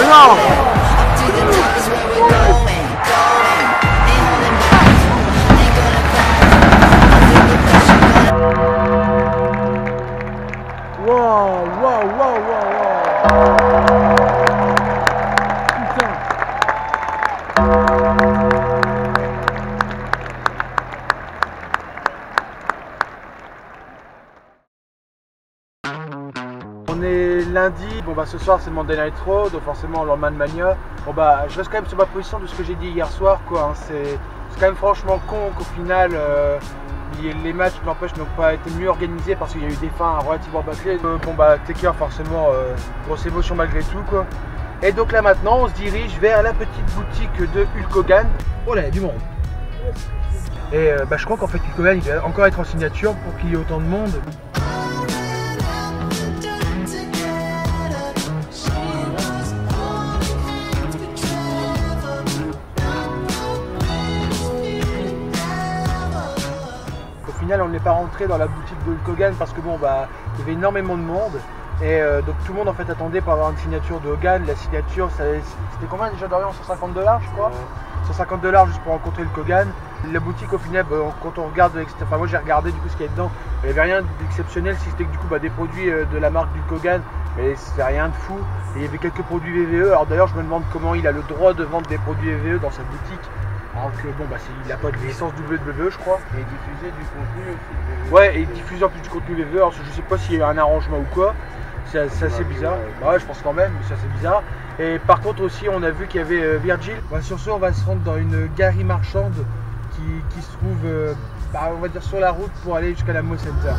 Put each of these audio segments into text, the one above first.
non. Putain. On est lundi, bon bah ce soir c'est Monday Night Raw, donc forcément le lendemain de Mania. Bon bah je reste quand même sur ma position de ce que j'ai dit hier soir quoi, hein. C'est quand même franchement con qu'au final les matchs n'empêchent n'ont pas été mieux organisés parce qu'il y a eu des fins relativement bâclées. Bon bah Taker forcément grosse émotion malgré tout quoi. Et donc là maintenant on se dirige vers la petite boutique de Hulk Hogan. Oh là il y a du monde. Et bah je crois qu'en fait Hulk Hogan il va encore être en signature pour qu'il y ait autant de monde. On n'est pas rentré dans la boutique de Hulk Hogan parce que bon bah il y avait énormément de monde et donc tout le monde en fait attendait pour avoir une signature de Hogan. La signature c'était combien déjà Dorian? 150 $ je crois, 150 $ juste pour rencontrer Hulk Hogan. La boutique au final quand on regarde, enfin moi j'ai regardé du coup ce qu'il y a dedans, il n'y avait rien d'exceptionnel si c'était que du coup des produits de la marque Hulk Hogan, mais c'était rien de fou. Et il y avait quelques produits VVE. Alors d'ailleurs je me demande comment il a le droit de vendre des produits VVE dans sa boutique. Alors que bon bah il n'a pas de licence WWE je crois. Et diffuser du contenu aussi. Ouais, et diffuser en plus du contenu VVE. Alors je sais pas s'il y a un arrangement ou quoi. C'est assez bizarre. Bah ouais je pense quand même, mais c'est assez bizarre. Et par contre aussi on a vu qu'il y avait Virgil. Bah, sur ce on va se rendre dans une galerie marchande qui se trouve on va dire sur la route pour aller jusqu'à la Mo Center.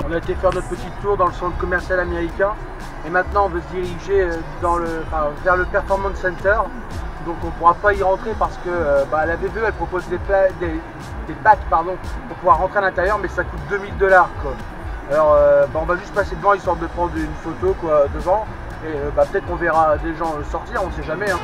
On a été faire notre petit tour dans le centre commercial américain et maintenant on veut se diriger vers le Performance Center. Donc on ne pourra pas y rentrer parce que la VVE elle propose des packs pour pouvoir rentrer à l'intérieur, mais ça coûte 2000 $ quoi. Alors on va juste passer devant histoire de prendre une photo quoi, devant et peut-être qu'on verra des gens sortir, on ne sait jamais. Hein.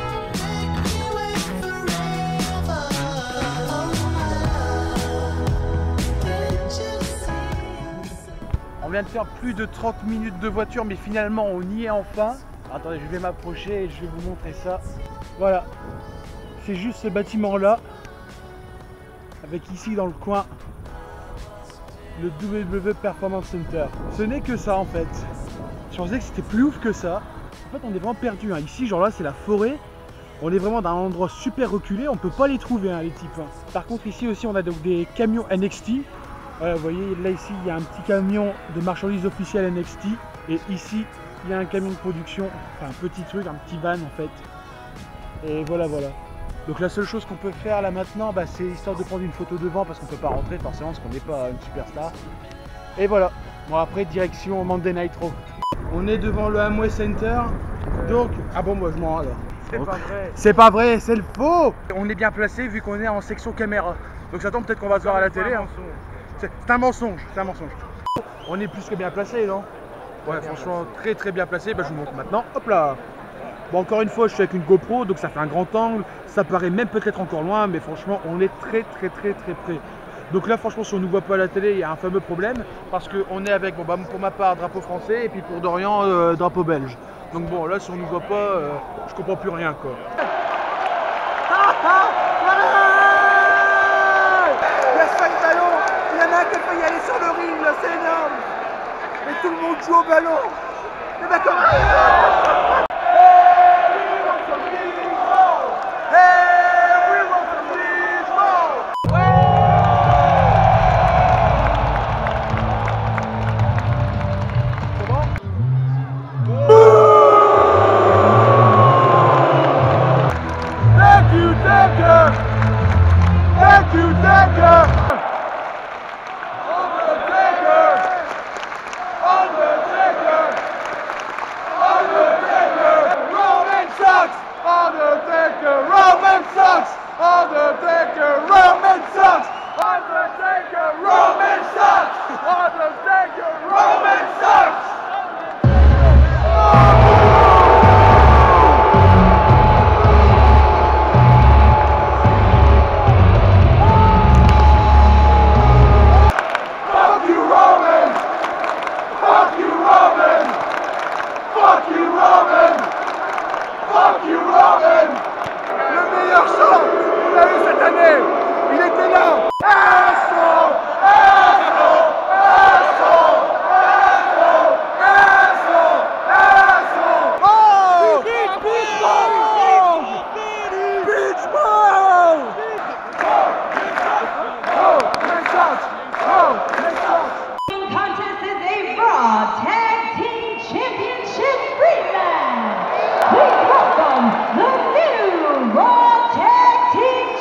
On vient de faire plus de 30 minutes de voiture, mais finalement on y est enfin. Attendez, je vais m'approcher et je vais vous montrer ça. Voilà, c'est juste ce bâtiment là, avec ici dans le coin le WWE Performance Center. Ce n'est que ça en fait. Je pensais que c'était plus ouf que ça. En fait on est vraiment perdu. Hein. Ici genre là c'est la forêt. On est vraiment dans un endroit super reculé. On peut pas les trouver les types. Hein. Par contre ici aussi on a donc des camions NXT. Vous voyez là ici il y a un petit camion de marchandises officielles NXT et ici il y a un camion de production, enfin un petit truc, un petit van en fait. Et voilà. Donc la seule chose qu'on peut faire là maintenant c'est histoire de prendre une photo devant parce qu'on peut pas rentrer forcément parce qu'on n'est pas une superstar. Et voilà, bon après direction Monday Night Raw. On est devant le Amway Center, donc ah bon moi je mens alors. C'est pas vrai. C'est pas vrai, c'est le faux. On est bien placé vu qu'on est en section caméra. Donc ça tombe peut-être qu'on va se voir à la télé. Hein. C'est un mensonge, On est plus que bien placé, non? Ouais, franchement, très bien placé. Je vous montre maintenant. Hop là! Bon, encore une fois, je suis avec une GoPro, donc ça fait un grand angle. Ça paraît même peut-être encore loin, mais franchement, on est très près. Donc là, franchement, si on ne nous voit pas à la télé, il y a un fameux problème. Parce qu'on est avec, pour ma part, drapeau français, et puis pour Dorian, drapeau belge. Donc bon, là, si on ne nous voit pas, je comprends plus rien, quoi. Qui peut y aller sur le ring là, c'est énorme. Et tout le monde joue au ballon. Et bah comment Undertaker, Roman sucks! Undertaker,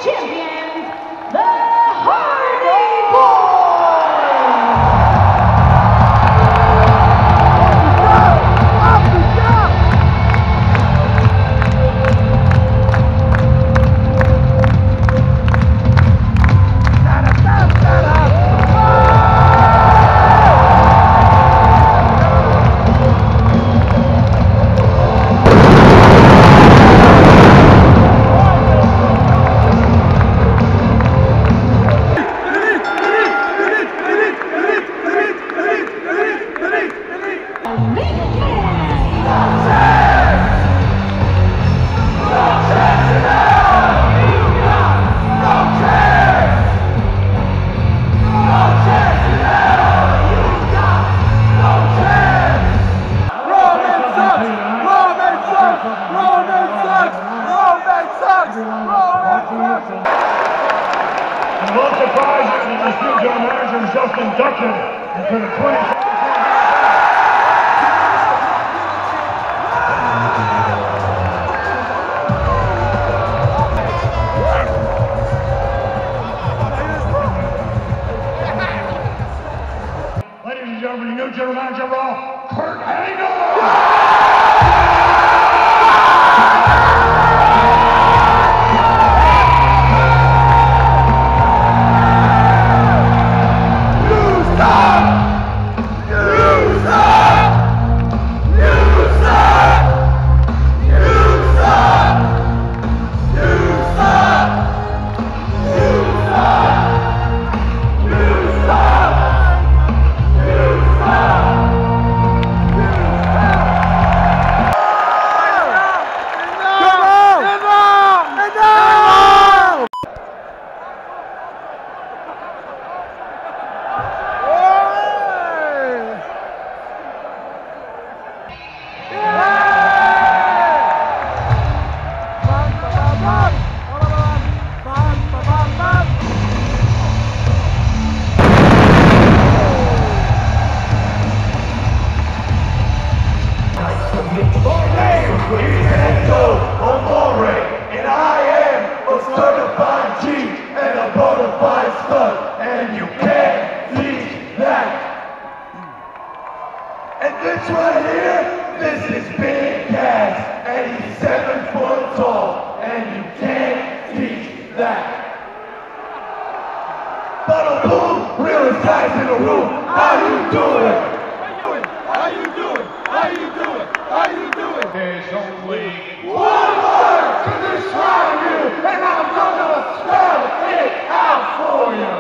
champions, the Hardy Boys! I'm a little surprised that this new general manager was just inducted into the 20. Ladies and gentlemen, your new general manager, Raw, Kurt Angle! And I am a certified G and a bona fide stud, and you can't teach that. And this right here, this is Big Cass, and he's 7 foot tall, and you can't teach that. But boom, realest guys in the room, how you doing? How you doing? How you doing? How you doing? There's only one word to describe you, and I'm gonna spell it out for you.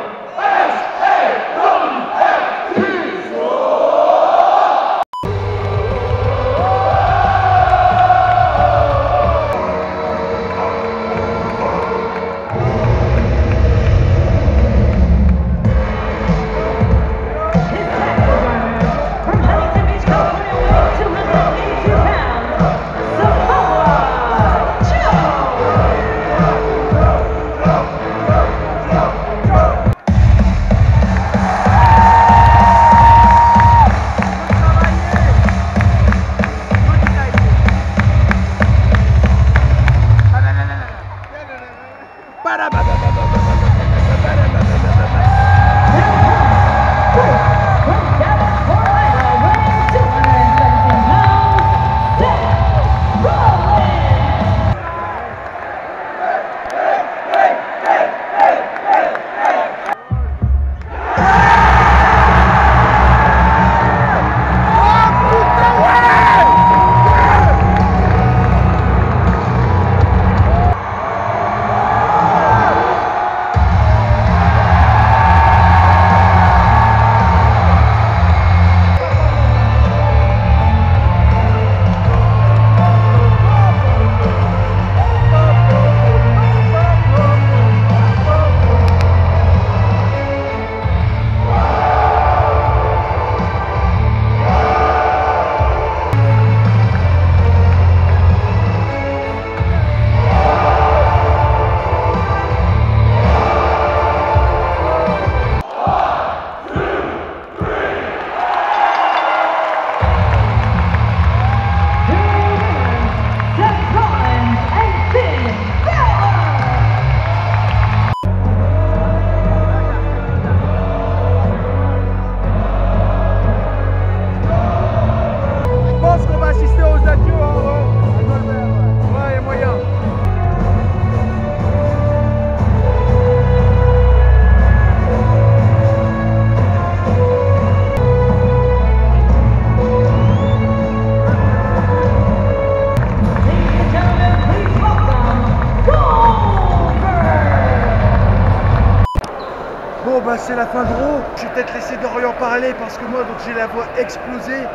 Bon bah c'est la fin de Raw. Je vais peut-être laisser Dorian parler parce que moi donc j'ai la voix explosée.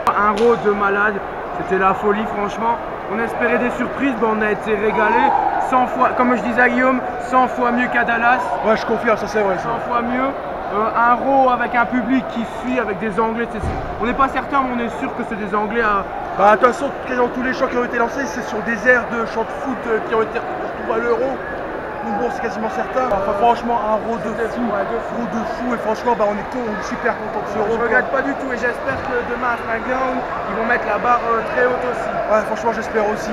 Un Raw de malade, c'était la folie franchement. On espérait des surprises, mais on a été régalé 100 fois, comme je disais à Guillaume, 100 fois mieux qu'à Dallas. Ouais je confirme, ça c'est vrai. 100 fois mieux. Un Raw avec un public qui suit, avec des Anglais. On n'est pas certain, mais on est sûr que c'est des Anglais à... Bah de toute façon, quasiment tous les chants qui ont été lancés, c'est sur des airs de chants de foot qui ont été retrouvés à l'Euro. Donc bon, c'est quasiment certain. Enfin franchement, un Raw de fou. Et franchement, bah, on est super content de ce Raw. Je regrette pas du tout et j'espère que demain à SmackDown, ils vont mettre la barre très haute aussi. Ouais, franchement, j'espère aussi.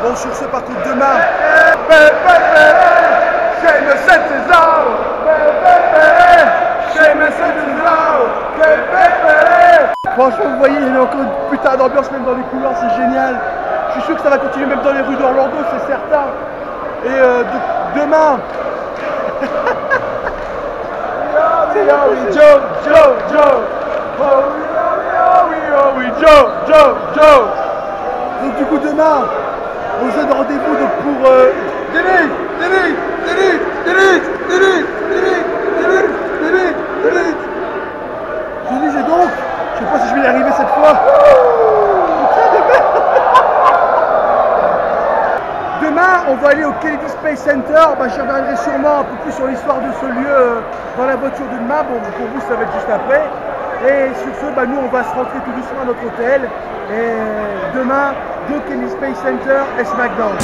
Bon, sur ce, par contre, demain... Franchement, vous voyez, il y a encore une putain d'ambiance même dans les couloirs, c'est génial. Je suis sûr que ça va continuer même dans les rues d'Orlando, c'est certain. Et demain... Donc du coup demain, on se donne rendez-vous pour... Je disais donc, je sais pas si je vais y arriver cette fois. Demain, on va aller au Kennedy Space Center. Bah, j'y reviendrai sûrement un peu plus sur l'histoire de ce lieu dans la voiture de demain. Bon, pour vous, ça va être juste après. Et sur ce, bah, nous, on va se rentrer tout doucement à notre hôtel. Et demain, go Kennedy Space Center et SmackDown.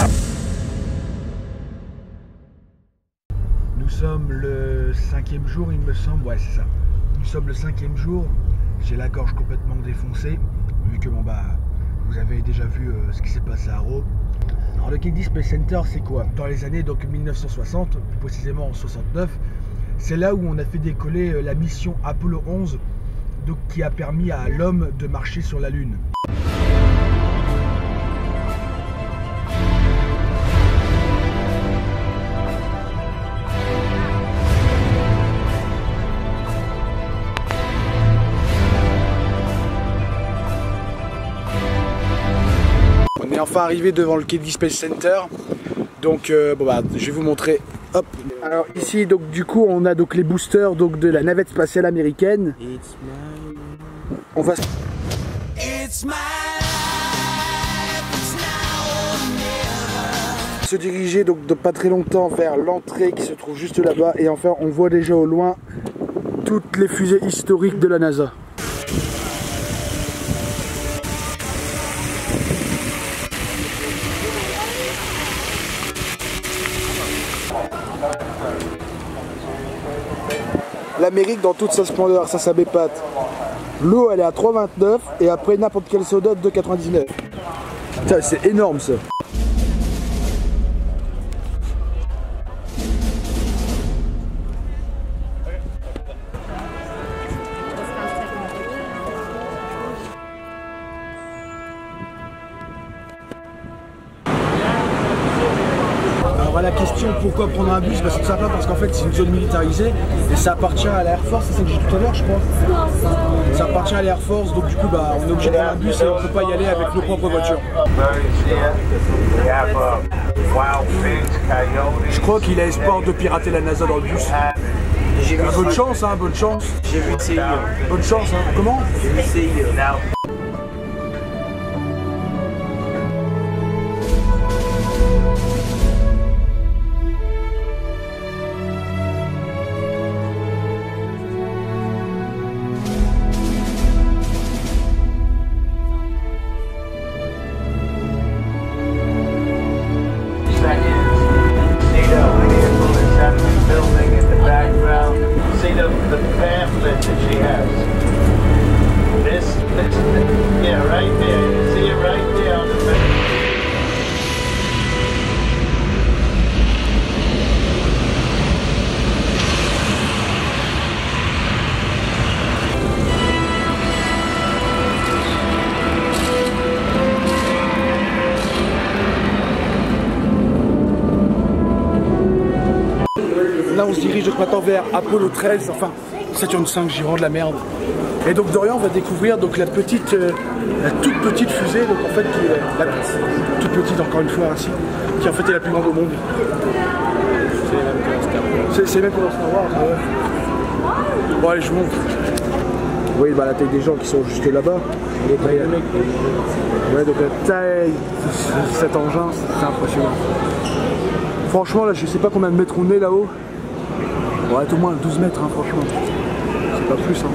Nous sommes le 5e jour, il me semble. Ouais, c'est ça. Nous sommes le 5e jour. J'ai la gorge complètement défoncée, vu que bon bah vous avez déjà vu ce qui s'est passé à Raw. Alors le Kennedy Space Center, c'est quoi? Dans les années donc 1960, plus précisément en 69, c'est là où on a fait décoller la mission Apollo 11, donc qui a permis à l'homme de marcher sur la Lune. On est enfin arrivé devant le Kennedy Space Center, donc bon bah, je vais vous montrer. Hop. Alors ici donc du coup on a donc les boosters donc de la navette spatiale américaine. On va se diriger donc de pas très longtemps vers l'entrée qui se trouve juste là-bas et enfin on voit déjà au loin toutes les fusées historiques de la NASA. L'Amérique dans toute sa splendeur, ça m'épate. L'eau elle est à 3,29 et après n'importe quel soda de 2,99. Putain, c'est énorme ça. La question pourquoi prendre un bus, bah, c'est tout simplement parce qu'en fait c'est une zone militarisée et ça appartient à l'Air Force, c'est ça que j'ai dit tout à l'heure je crois. Ça appartient à l'Air Force, donc du coup bah, on est obligé de prendre un bus et on ne peut pas y aller avec nos propres voitures. Je crois qu'il a espoir de pirater la NASA dans le bus. Bonne chance hein, bonne chance. J'ai vu CI. Bonne chance hein. Comment? J'ai vu CI. Là on se dirige donc maintenant vers Apollo 13, enfin Saturn 5, j'ai vraiment de la merde. Et donc Dorian va découvrir donc la toute petite fusée, donc en fait qui est la toute petite encore une fois ainsi, qui en fait est la plus grande au monde. C'est même pour Star Wars. C'est même pour Star Wars, ouais. Bon allez, je vous montre. Vous voyez bah, la taille des gens qui sont juste là-bas. Ouais, donc la taille de cet engin, c'est impressionnant. Franchement là, je sais pas combien de mètres on est là-haut. On va être au moins 12 mètres, hein, franchement. C'est pas plus. Hein.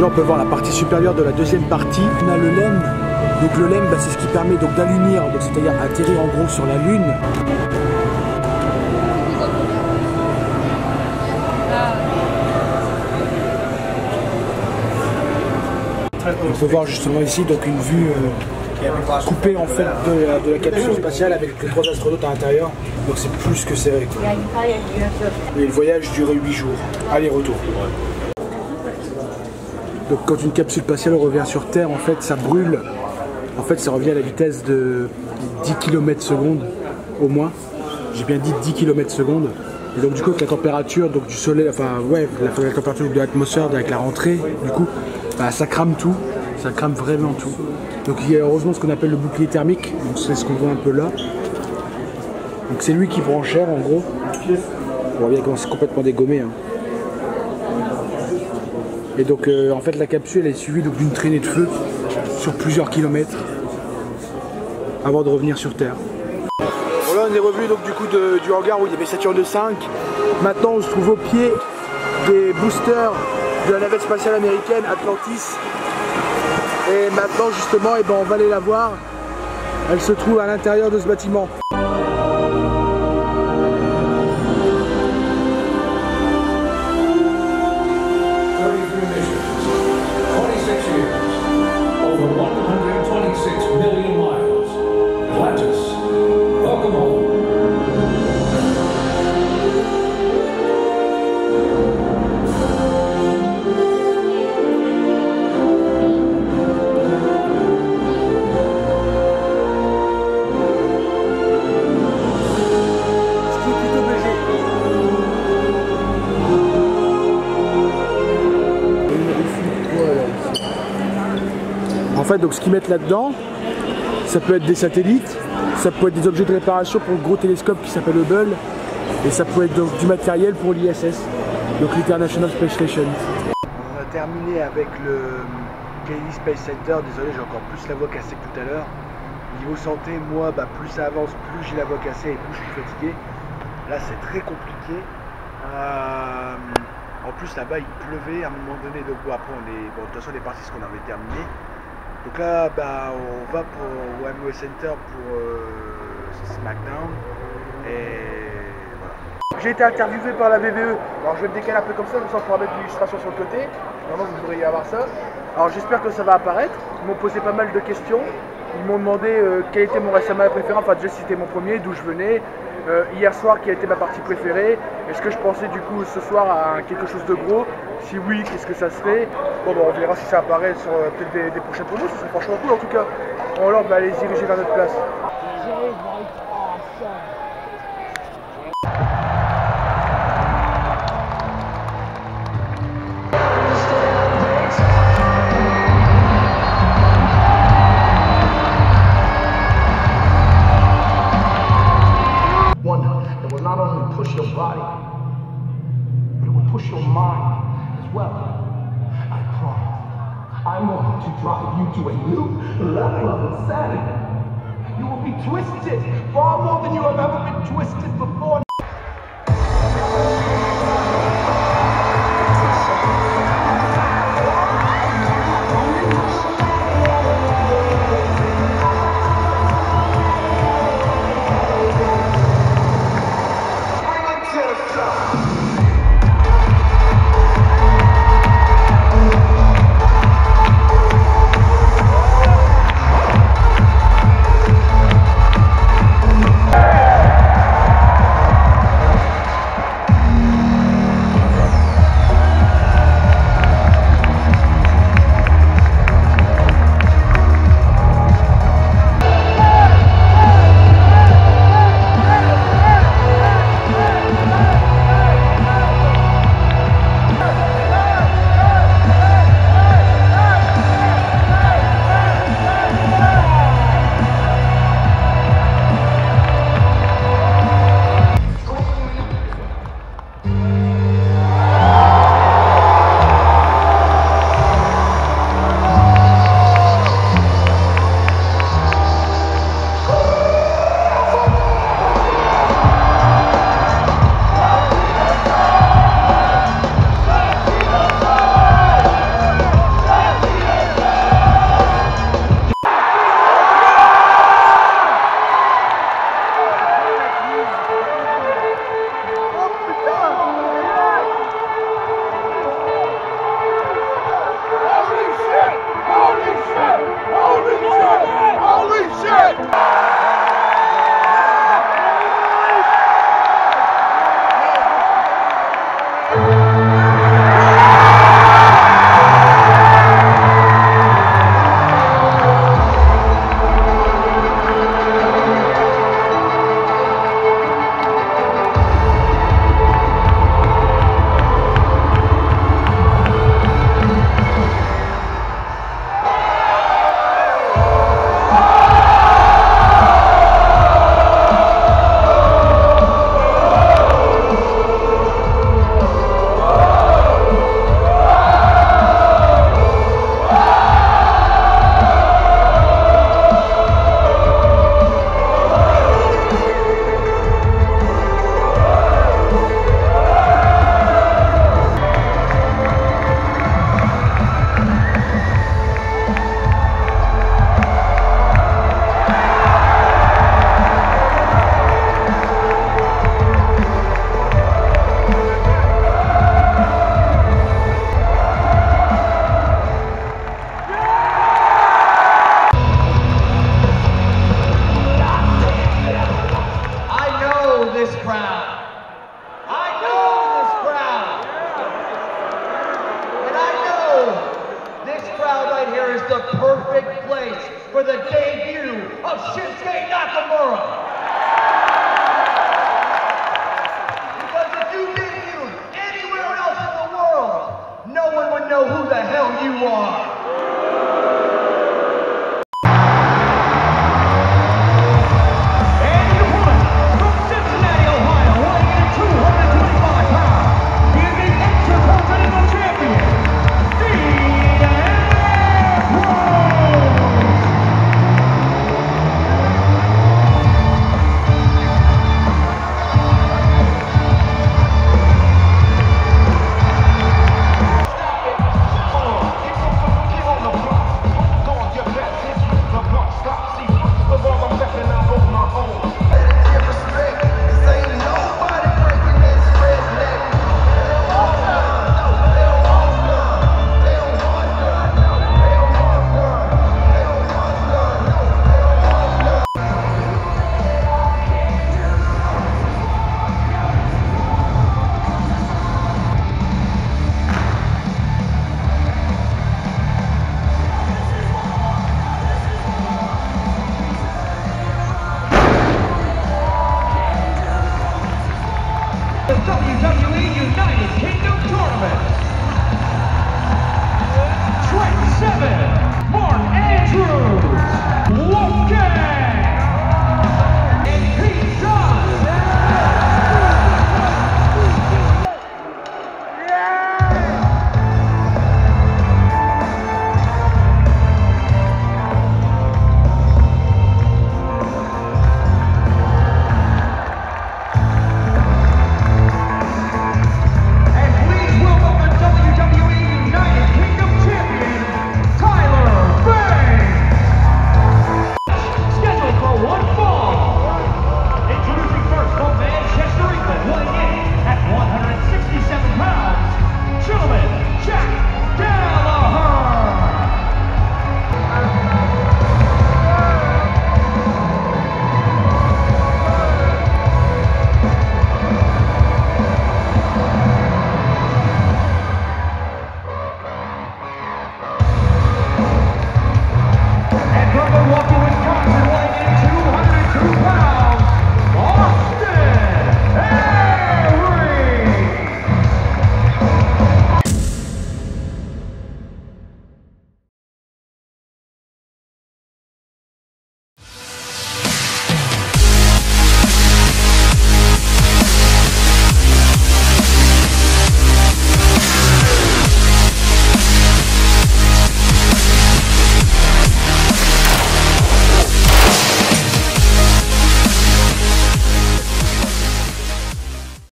Là on peut voir la partie supérieure de la deuxième partie. On a le LEM. Donc le LEM bah, c'est ce qui permet d'allunir, c'est-à-dire atterrir en gros sur la Lune. On peut voir justement ici donc une vue coupée en fait de la capsule spatiale avec les 3 astronautes à l'intérieur. Donc c'est plus que serré. Et le voyage dure 8 jours. Aller-retour. Donc quand une capsule spatiale revient sur Terre, en fait, ça brûle. En fait, ça revient à la vitesse de 10 km/s au moins. J'ai bien dit 10 km/s. Et donc du coup, avec la température donc, du soleil, enfin ouais, la température de l'atmosphère avec la rentrée, du coup, bah, ça crame tout. Ça crame vraiment tout. Donc il y a heureusement ce qu'on appelle le bouclier thermique. Donc c'est ce qu'on voit un peu là. Donc c'est lui qui prend cher en gros. On voit bien comment c'est complètement dégommé. Hein. Et donc en fait la capsule est suivie d'une traînée de feu sur plusieurs kilomètres avant de revenir sur Terre. Bon, là on est revenu donc du coup du hangar où il y avait Saturne V. Maintenant on se trouve au pied des boosters de la navette spatiale américaine Atlantis. Et maintenant justement ben, on va aller la voir. Elle se trouve à l'intérieur de ce bâtiment. En fait, donc ce qu'ils mettent là-dedans, ça peut être des satellites, ça peut être des objets de réparation pour le gros télescope qui s'appelle Hubble, et ça peut être donc du matériel pour l'ISS, donc l'International Space Station. On a terminé avec le Kennedy Space Center. Désolé, j'ai encore plus la voix cassée que tout à l'heure. Niveau santé, moi, bah, plus ça avance, plus j'ai la voix cassée et plus je suis fatigué. Là, c'est très compliqué. En plus, là-bas, il pleuvait à un moment donné, donc bon, après, de toute façon, on est parti ce qu'on avait terminé. Donc là, bah, on va au MOS Center pour SmackDown. Et voilà. J'ai été interviewé par la VVE. Alors je vais me décaler un peu comme ça on pourra mettre l'illustration sur le côté. Normalement, vous devriez avoir ça. Alors j'espère que ça va apparaître. Ils m'ont posé pas mal de questions. Ils m'ont demandé quel était mon WrestleMania préféré. Enfin, déjà c'était mon premier, d'où je venais. Hier soir, quelle était ma partie préférée. Est-ce que je pensais du coup ce soir à quelque chose de gros? Si oui, qu'est-ce que ça serait? Bon, on verra si ça apparaît sur peut-être des prochaines promos. Ce serait franchement cool en tout cas. Bon, alors, on va aller se diriger vers notre place. Push your body, but it will push your mind as well. I promise. I'm going to drive you to a new level of insanity. You will be twisted far more than you have ever been twisted before. of Shinsuke Nakamura.